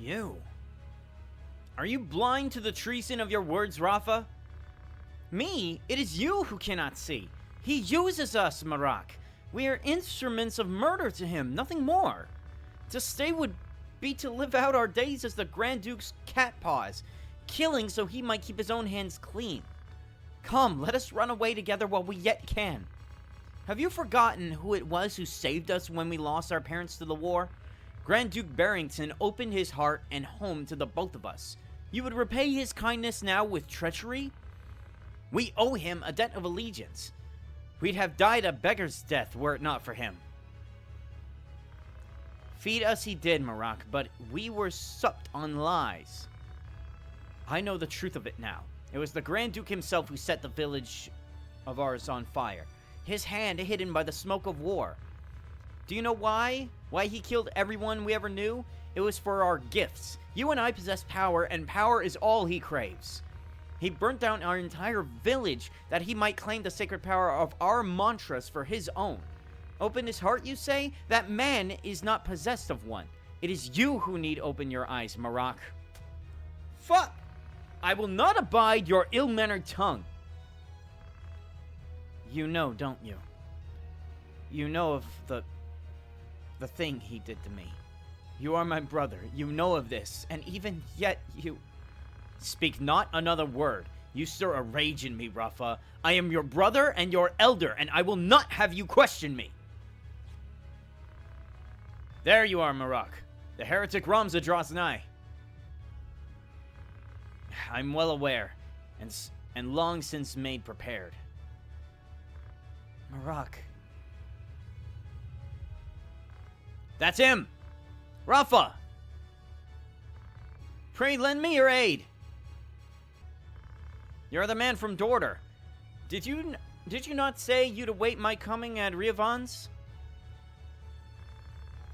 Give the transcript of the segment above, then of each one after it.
You? Are you blind to the treason of your words, Rapha? Me? It is you who cannot see. He uses us, Marak. We are instruments of murder to him, nothing more. To stay would be to live out our days as the Grand Duke's cat paws, killing so he might keep his own hands clean. Come, let us run away together while we yet can. Have you forgotten who it was who saved us when we lost our parents to the war? Grand Duke Barrington opened his heart and home to the both of us. You would repay his kindness now with treachery? We owe him a debt of allegiance. We'd have died a beggar's death were it not for him. Feed us he did, Marak, but we were supped on lies. I know the truth of it now. It was the Grand Duke himself who set the village of ours on fire. His hand hidden by the smoke of war. Do you know why? Why he killed everyone we ever knew? It was for our gifts. You and I possess power, and power is all he craves. He burnt down our entire village that he might claim the sacred power of our mantras for his own. Open his heart, you say? That man is not possessed of one. It is you who need open your eyes, Marak. Fuck! I will not abide your ill-mannered tongue. You know, don't you? You know of the thing he did to me. You are my brother. You know of this. And even yet you... Speak not another word. You stir a rage in me, Rapha. I am your brother and your elder, and I will not have you question me. There you are, Marak. The heretic Ramza draws nigh. I'm well aware, and long since made prepared. Marak. That's him! Rapha! Pray lend me your aid. You're the man from Dorder. Did you not say you'd await my coming at Riavan's?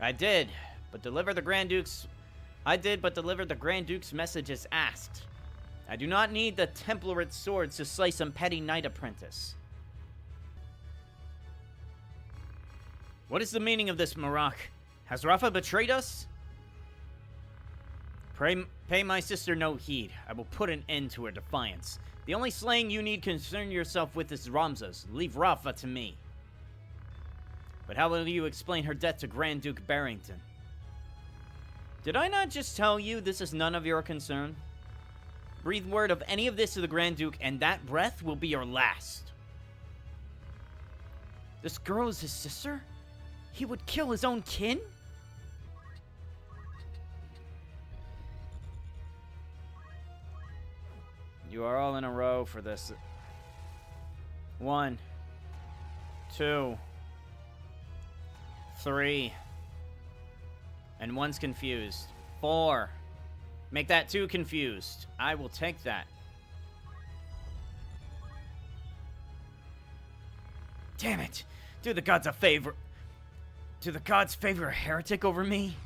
I did, but deliver the Grand Duke's message as asked. I do not need the Template swords to slay some petty knight apprentice. What is the meaning of this, Marak? Has Rapha betrayed us? Pay my sister no heed. I will put an end to her defiance. The only slaying you need concern yourself with is Ramza's. Leave Rapha to me. But how will you explain her death to Grand Duke Barrington? Did I not just tell you this is none of your concern? Breathe word of any of this to the Grand Duke, and that breath will be your last. This girl is his sister? He would kill his own kin? You are all in a row for this. 1, 2, 3. And one's confused. 4. Make that 2 confused. I will take that. Damn it! Do the gods a favor. Do the gods favor a heretic over me?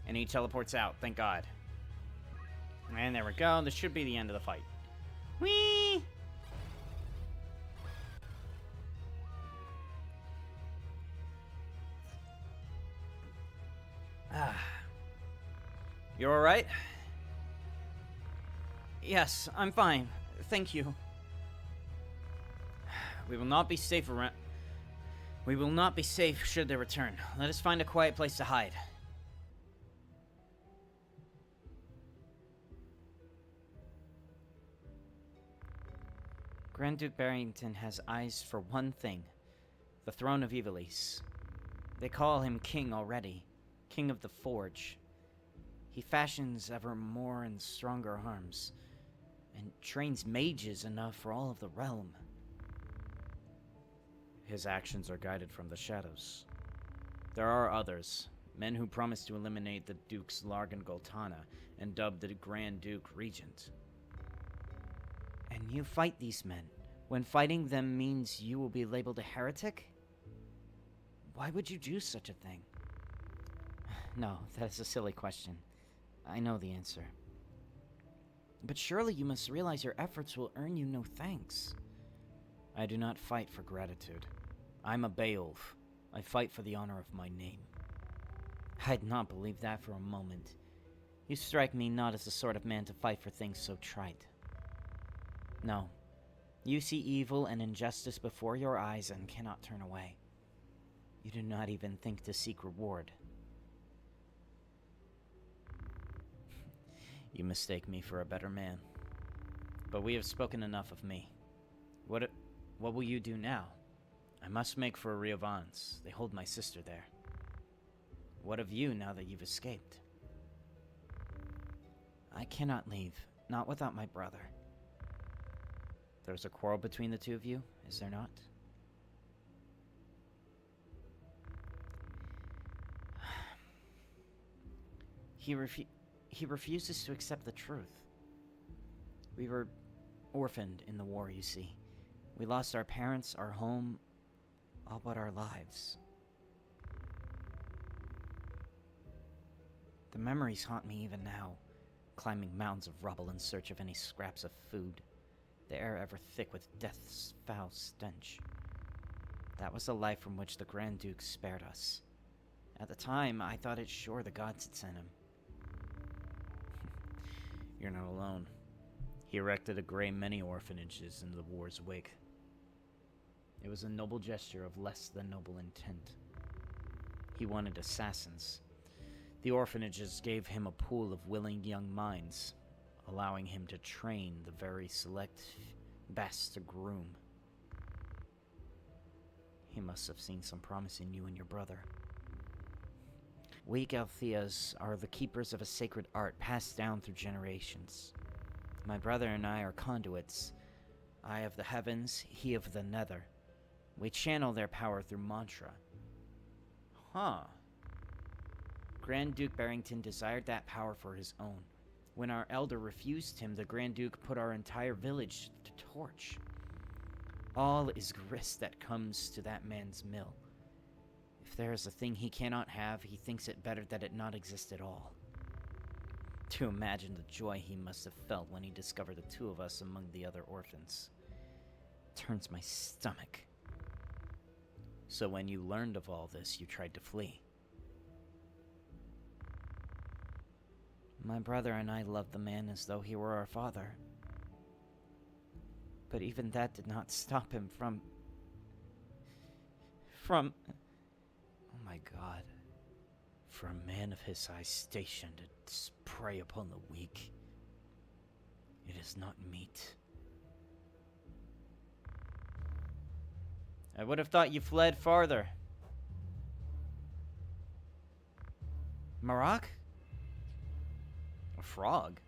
And he teleports out, thank God. And there we go. This should be the end of the fight. Whee! You're alright? Yes, I'm fine. Thank you. We will not be safe around... We will not be safe should they return. Let us find a quiet place to hide. Grand Duke Barrington has eyes for one thing. The throne of Ivalice. They call him king already. King of the Forge. He fashions ever more and stronger arms. And trains mages enough for all of the realm. His actions are guided from the shadows. There are others, men who promise to eliminate the Duke's Largan Goltana and dub the Grand Duke Regent. And you fight these men, when fighting them means you will be labeled a heretic? Why would you do such a thing? No, that is a silly question. I know the answer. But surely you must realize your efforts will earn you no thanks. I do not fight for gratitude. I'm a Beowulf. I fight for the honor of my name. I'd not believe that for a moment. You strike me not as the sort of man to fight for things so trite. No. You see evil and injustice before your eyes and cannot turn away. You do not even think to seek reward. You mistake me for a better man. But we have spoken enough of me. What will you do now? I must make for Riovans. They hold my sister there. What of you now that you've escaped? I cannot leave, not without my brother. There's a quarrel between the two of you, is there not? He refuses to accept the truth. We were orphaned in the war, you see. We lost our parents, our home, all but our lives. The memories haunt me even now, climbing mounds of rubble in search of any scraps of food, the air ever thick with death's foul stench. That was the life from which the Grand Duke spared us. At the time, I thought it sure the gods had sent him. You're not alone. He erected a great many orphanages in the war's wake. It was a noble gesture of less than noble intent. He wanted assassins. The orphanages gave him a pool of willing young minds, allowing him to train the very select best to groom. He must have seen some promise in you and your brother. We Galtheas are the keepers of a sacred art passed down through generations. My brother and I are conduits. I of the heavens, he of the nether. We channel their power through mantra. Huh. Grand Duke Barrington desired that power for his own. When our elder refused him, the Grand Duke put our entire village to torch. All is grist that comes to that man's mill. If there is a thing he cannot have, he thinks it better that it not exist at all. To imagine the joy he must have felt when he discovered the two of us among the other orphans. Turns my stomach. So when you learned of all this, you tried to flee. My brother and I loved the man as though he were our father. But even that did not stop him from... Oh my God. For a man of his high station to prey upon the weak, it is not meet. I would have thought you fled farther. Marak? A frog?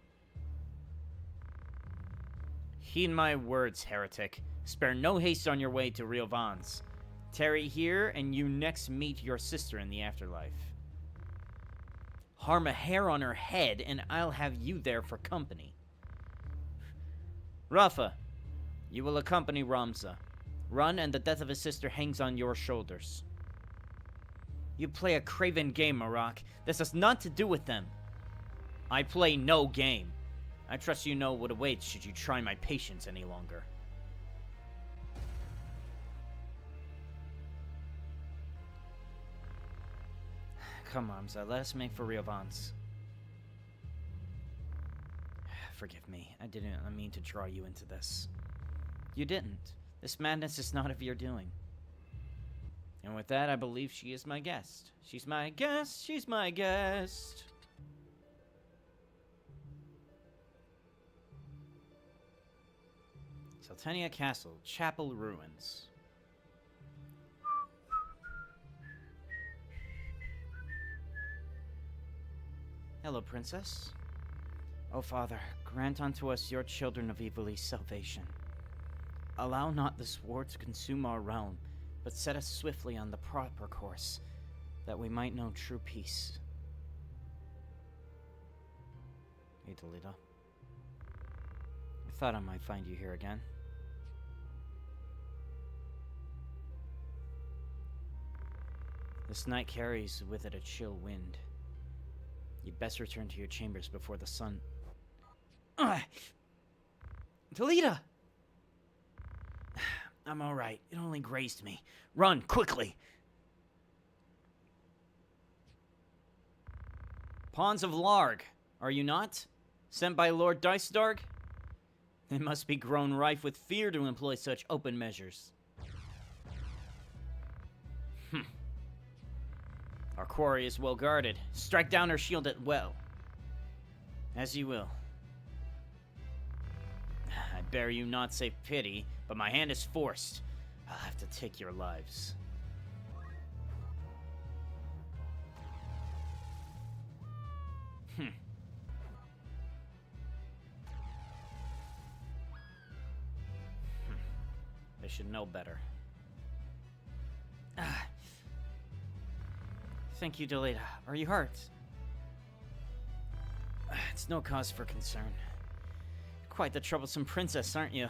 Heed my words, heretic. Spare no haste on your way to Riovans. Tarry here, and you next meet your sister in the afterlife. Harm a hair on her head, and I'll have you there for company. Rapha, you will accompany Ramza. Run, and the death of his sister hangs on your shoulders. You play a craven game, Marak. This has naught to do with them. I play no game. I trust you know what awaits should you try my patience any longer. Come, Ramza, let us make for Riovans. Forgive me, I didn't mean to draw you into this. You didn't. This madness is not of your doing. And with that, I believe she is my guest. She's my guest, she's my guest. Sultania Castle, Chapel Ruins. Hello, Princess. O Father, grant unto us, your children of evilly, salvation. Allow not this war to consume our realm, but set us swiftly on the proper course, that we might know true peace. Idolita. I thought I might find you here again. This night carries with it a chill wind. You'd best return to your chambers before the sun... Talita! I'm alright. It only grazed me. Run, quickly! Pawns of Larg, Are you not? Sent by Lord Dicedarg? It must be grown rife with fear to employ such open measures. Our quarry is well guarded. Strike down her shield at will. As you will. I bear you not save pity, but my hand is forced. I'll have to take your lives. They should know better. Thank you, Delita. Are you hurt? It's no cause for concern. Quite the troublesome princess, aren't you?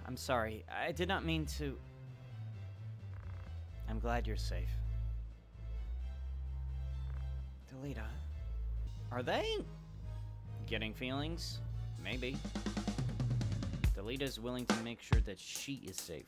I'm sorry. I did not mean to... I'm glad you're safe. Delita. Are they... getting feelings? Maybe. Delita's willing to make sure that she is safe.